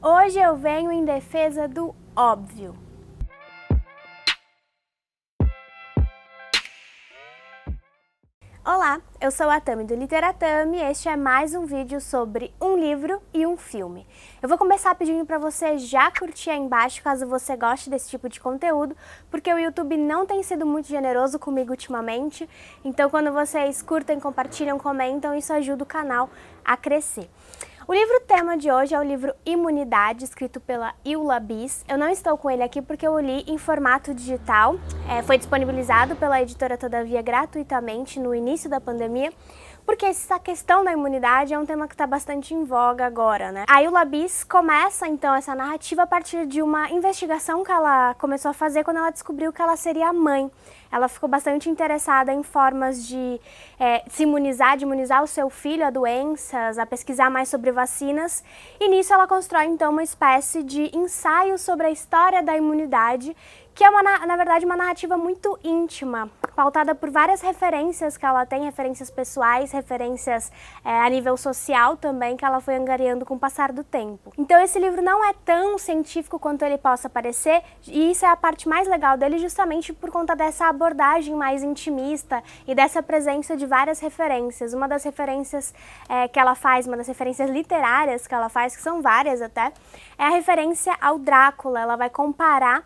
Hoje eu venho em defesa do óbvio. Olá, eu sou a Tami do Literatami e este é mais um vídeo sobre um livro e um filme. Eu vou começar pedindo para você já curtir aí embaixo caso você goste desse tipo de conteúdo, porque o YouTube não tem sido muito generoso comigo ultimamente, então quando vocês curtem, compartilham, comentam, isso ajuda o canal a crescer. O livro tema de hoje é o livro Imunidade, escrito pela Eula Biss. Eu não estou com ele aqui porque eu li em formato digital. Foi disponibilizado pela editora Todavia gratuitamente no início da pandemia, porque essa questão da imunidade é um tema que está bastante em voga agora, né? A Eula Biss começa, então, essa narrativa a partir de uma investigação que ela começou a fazer quando ela descobriu que ela seria mãe. Ela ficou bastante interessada em formas de se imunizar, de imunizar o seu filho a doenças, a pesquisar mais sobre vacinas. E nisso ela constrói, então, uma espécie de ensaio sobre a história da imunidade, que é, na verdade, uma narrativa muito íntima, pautada por várias referências que ela tem, referências pessoais, referências a nível social também, que ela foi angariando com o passar do tempo. Então esse livro não é tão científico quanto ele possa parecer, e isso é a parte mais legal dele, justamente por conta dessa abordagem mais intimista e dessa presença de várias referências. Uma das referências que ela faz, uma das referências literárias que ela faz, que são várias até, é a referência ao Drácula. Ela vai comparar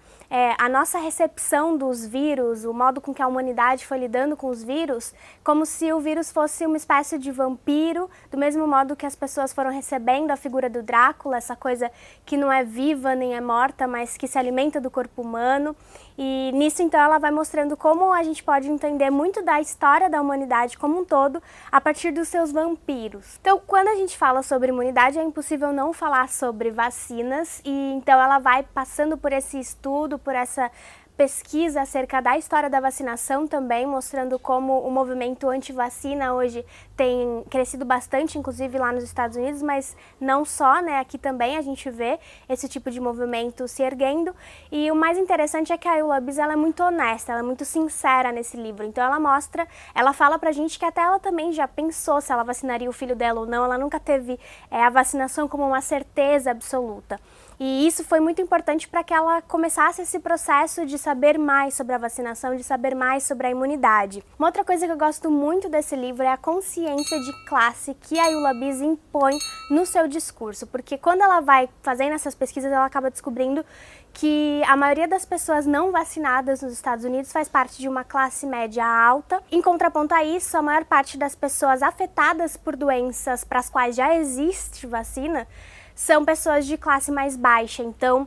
a nossa recepção dos vírus, o modo com que a humanidade foi lidando com os vírus, como se o vírus fosse uma espécie de vampiro, do mesmo modo que as pessoas foram recebendo a figura do Drácula, essa coisa que não é viva nem é morta, mas que se alimenta do corpo humano. E nisso, então, ela vai mostrando como a gente pode entender muito da história da humanidade como um todo a partir dos seus vampiros. Então, quando a gente fala sobre imunidade, é impossível não falar sobre vacinas, e então ela vai passando por esse estudo, por essa pesquisa acerca da história da vacinação também, mostrando como o movimento anti-vacina hoje tem crescido bastante, inclusive lá nos Estados Unidos, mas não só, né? Aqui também a gente vê esse tipo de movimento se erguendo. E o mais interessante é que a Eula Biss, ela é muito honesta, ela é muito sincera nesse livro. Então ela fala pra gente que até ela também já pensou se ela vacinaria o filho dela ou não, ela nunca teve a vacinação como uma certeza absoluta. E isso foi muito importante para que ela começasse esse processo de saber mais sobre a vacinação, de saber mais sobre a imunidade. Uma outra coisa que eu gosto muito desse livro é a consciência de classe que a Eula Biss impõe no seu discurso, porque quando ela vai fazendo essas pesquisas, ela acaba descobrindo que a maioria das pessoas não vacinadas nos Estados Unidos faz parte de uma classe média alta. Em contraponto a isso, a maior parte das pessoas afetadas por doenças para as quais já existe vacina são pessoas de classe mais baixa. Então,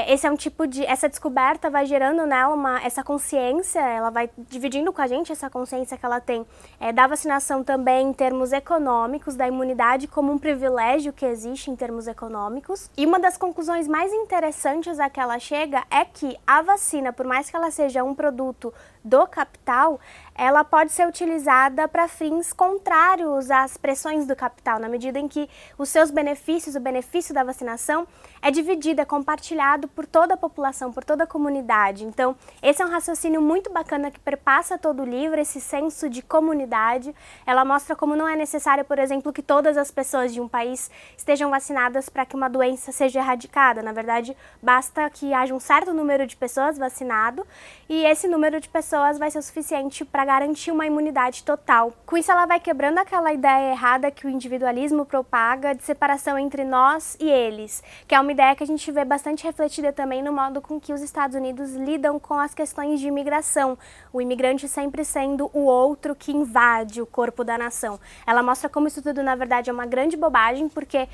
esse é um tipo de... Essa descoberta vai gerando nela essa consciência, ela vai dividindo com a gente essa consciência que ela tem da vacinação também em termos econômicos, da imunidade como um privilégio que existe em termos econômicos. E uma das conclusões mais interessantes a que ela chega é que a vacina, por mais que ela seja um produto do capital, ela pode ser utilizada para fins contrários às pressões do capital, na medida em que os seus benefícios, o benefício da vacinação, é dividido, é compartilhado por toda a população, por toda a comunidade. Então, esse é um raciocínio muito bacana que perpassa todo o livro, esse senso de comunidade. Ela mostra como não é necessário, por exemplo, que todas as pessoas de um país estejam vacinadas para que uma doença seja erradicada. Na verdade, basta que haja um certo número de pessoas vacinado e esse número de pessoas vai ser o suficiente para garantir uma imunidade total. Com isso, ela vai quebrando aquela ideia errada que o individualismo propaga de separação entre nós e eles, que é uma ideia que a gente vê bastante refletida também no modo com que os Estados Unidos lidam com as questões de imigração, o imigrante sempre sendo o outro que invade o corpo da nação. Ela mostra como isso tudo, na verdade, é uma grande bobagem, porque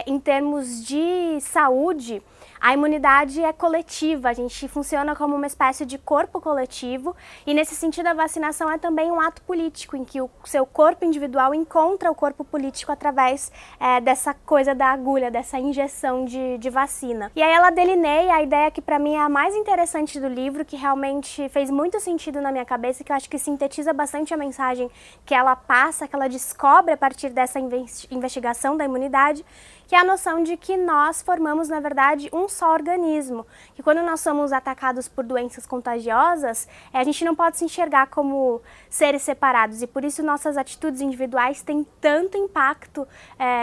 em termos de saúde, a imunidade é coletiva, a gente funciona como uma espécie de corpo coletivo e nesse sentido a vacinação é também um ato político em que o seu corpo individual encontra o corpo político através dessa coisa da agulha, dessa injeção de vacina. E aí ela delineia a ideia que para mim é a mais interessante do livro, que realmente fez muito sentido na minha cabeça, que eu acho que sintetiza bastante a mensagem que ela passa, que ela descobre a partir dessa investigação da imunidade, que é a noção de que nós formamos, na verdade, um só organismo. Que quando nós somos atacados por doenças contagiosas, a gente não pode se enxergar como seres separados. E por isso nossas atitudes individuais têm tanto impacto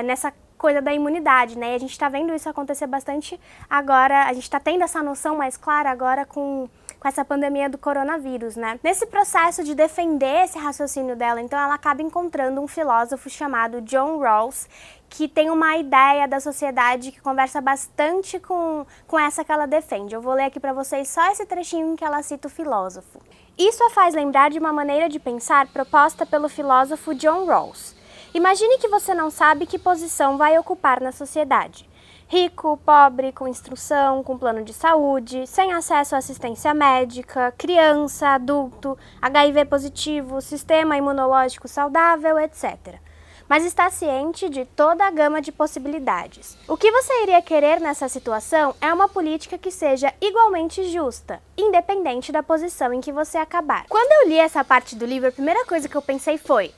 nessa coisa da imunidade, né? E a gente está vendo isso acontecer bastante agora, a gente está tendo essa noção mais clara agora com essa pandemia do coronavírus, né? Nesse processo de defender esse raciocínio dela, então ela acaba encontrando um filósofo chamado John Rawls, que tem uma ideia da sociedade que conversa bastante com essa que ela defende. Eu vou ler aqui para vocês só esse trechinho em que ela cita o filósofo. Isso a faz lembrar de uma maneira de pensar proposta pelo filósofo John Rawls. Imagine que você não sabe que posição vai ocupar na sociedade. Rico, pobre, com instrução, com plano de saúde, sem acesso à assistência médica, criança, adulto, HIV positivo, sistema imunológico saudável, etc. Mas está ciente de toda a gama de possibilidades. O que você iria querer nessa situação é uma política que seja igualmente justa, independente da posição em que você acabar. Quando eu li essa parte do livro, a primeira coisa que eu pensei foi: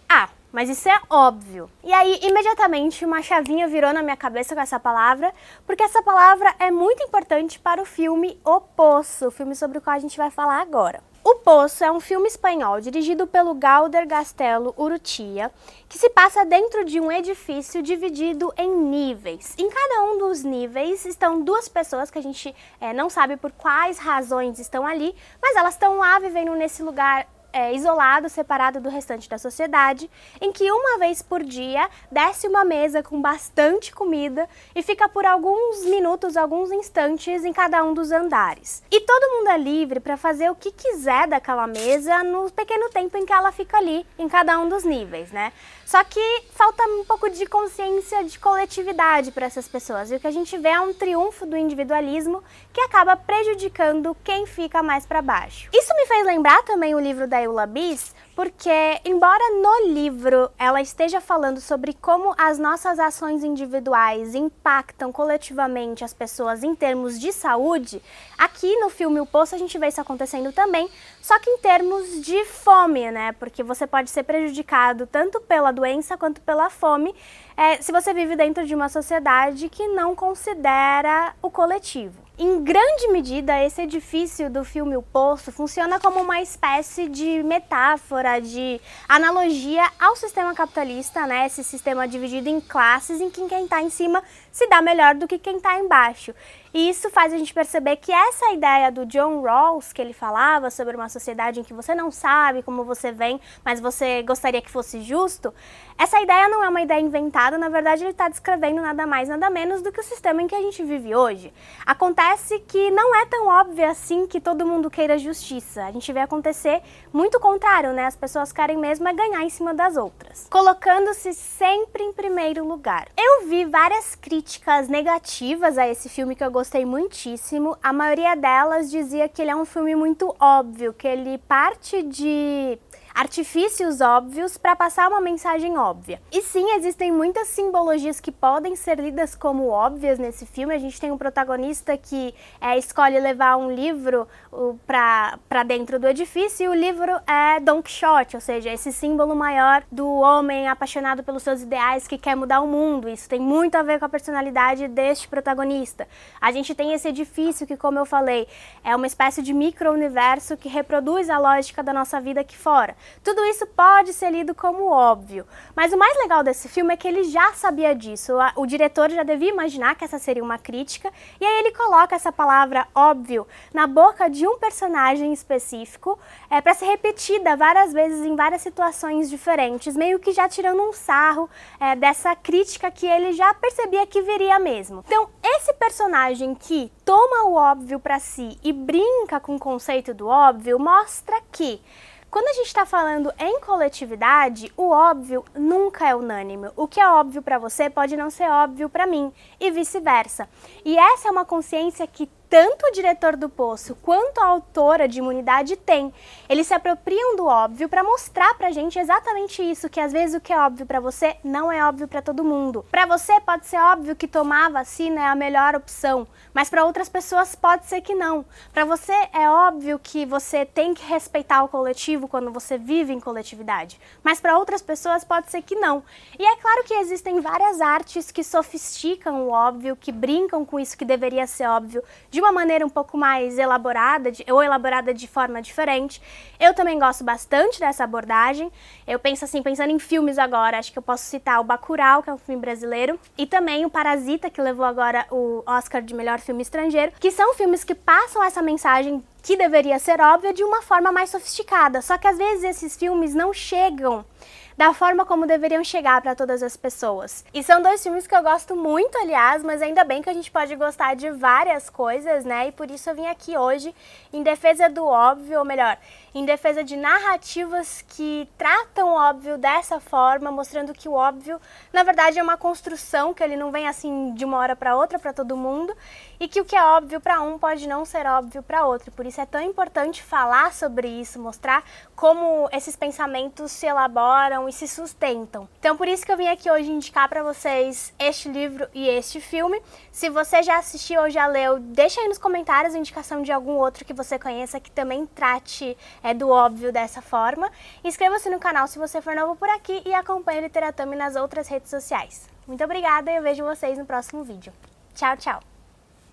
mas isso é óbvio. E aí, imediatamente, uma chavinha virou na minha cabeça com essa palavra, porque essa palavra é muito importante para o filme O Poço, o filme sobre o qual a gente vai falar agora. O Poço é um filme espanhol dirigido pelo Galder Gastelo Urrutia, que se passa dentro de um edifício dividido em níveis. Em cada um dos níveis estão duas pessoas que a gente não sabe por quais razões estão ali, mas elas estão lá vivendo nesse lugar isolado, separado do restante da sociedade, em que uma vez por dia desce uma mesa com bastante comida e fica por alguns minutos, alguns instantes em cada um dos andares. E todo mundo é livre para fazer o que quiser daquela mesa no pequeno tempo em que ela fica ali, em cada um dos níveis, né? Só que falta um pouco de consciência de coletividade para essas pessoas. E o que a gente vê é um triunfo do individualismo que acaba prejudicando quem fica mais para baixo. Isso me fez lembrar também o livro da Eula Biss, porque, embora no livro ela esteja falando sobre como as nossas ações individuais impactam coletivamente as pessoas em termos de saúde, aqui no filme O Poço a gente vê isso acontecendo também, só que em termos de fome, né? Porque você pode ser prejudicado tanto pela doença quanto pela fome, se você vive dentro de uma sociedade que não considera o coletivo. Em grande medida, esse edifício do filme O Poço funciona como uma espécie de metáfora, de analogia ao sistema capitalista, né? Esse sistema dividido em classes, em que quem está em cima se dá melhor do que quem está embaixo. E isso faz a gente perceber que essa ideia do John Rawls, que ele falava sobre uma sociedade em que você não sabe como você vem, mas você gostaria que fosse justo, essa ideia não é uma ideia inventada, na verdade ele está descrevendo nada mais, nada menos do que o sistema em que a gente vive hoje. Acontece que não é tão óbvio assim que todo mundo queira justiça. A gente vê acontecer muito o contrário, né? As pessoas querem mesmo é ganhar em cima das outras, colocando-se sempre em primeiro lugar. Eu vi várias críticas negativas a esse filme que eu gostei muitíssimo. A maioria delas dizia que ele é um filme muito óbvio, que ele parte de artifícios óbvios para passar uma mensagem óbvia. E sim, existem muitas simbologias que podem ser lidas como óbvias nesse filme. A gente tem um protagonista que escolhe levar um livro para dentro do edifício, e o livro é Don Quixote, ou seja, esse símbolo maior do homem apaixonado pelos seus ideais que quer mudar o mundo. Isso tem muito a ver com a personalidade deste protagonista. A gente tem esse edifício que, como eu falei, é uma espécie de micro-universo que reproduz a lógica da nossa vida aqui fora. Tudo isso pode ser lido como óbvio, mas o mais legal desse filme é que ele já sabia disso. O diretor já devia imaginar que essa seria uma crítica, e aí ele coloca essa palavra óbvio na boca de um personagem específico para ser repetida várias vezes em várias situações diferentes, meio que já tirando um sarro dessa crítica que ele já percebia que viria mesmo. Então, esse personagem que toma o óbvio para si e brinca com o conceito do óbvio mostra que quando a gente está falando em coletividade, o óbvio nunca é unânime. O que é óbvio para você pode não ser óbvio para mim, e vice-versa. E essa é uma consciência que tanto o diretor do Poço quanto a autora de Imunidade têm. Eles se apropriam do óbvio para mostrar pra gente exatamente isso, que às vezes o que é óbvio para você não é óbvio para todo mundo. Para você pode ser óbvio que tomar a vacina é a melhor opção, mas para outras pessoas pode ser que não. Para você é óbvio que você tem que respeitar o coletivo quando você vive em coletividade, mas para outras pessoas pode ser que não. E é claro que existem várias artes que sofisticam o óbvio, que brincam com isso que deveria ser óbvio de de uma maneira um pouco mais elaborada, ou elaborada de forma diferente. Eu também gosto bastante dessa abordagem. Eu penso assim, pensando em filmes agora, acho que eu posso citar o Bacurau, que é um filme brasileiro, e também o Parasita, que levou agora o Oscar de melhor filme estrangeiro, que são filmes que passam essa mensagem que deveria ser óbvia de uma forma mais sofisticada. Só que às vezes esses filmes não chegam da forma como deveriam chegar para todas as pessoas. E são dois filmes que eu gosto muito, aliás, mas ainda bem que a gente pode gostar de várias coisas, né? E por isso eu vim aqui hoje em defesa do óbvio, ou melhor, em defesa de narrativas que tratam o óbvio dessa forma, mostrando que o óbvio, na verdade, é uma construção, que ele não vem assim de uma hora para outra para todo mundo, e que o que é óbvio para um pode não ser óbvio para outro. Por isso é tão importante falar sobre isso, mostrar como esses pensamentos se elaboram e se sustentam. Então por isso que eu vim aqui hoje indicar para vocês este livro e este filme. Se você já assistiu ou já leu, deixa aí nos comentários a indicação de algum outro que você conheça que também trate do óbvio dessa forma. Inscreva-se no canal se você for novo por aqui e acompanhe o Literatame nas outras redes sociais. Muito obrigada e eu vejo vocês no próximo vídeo. Tchau, tchau!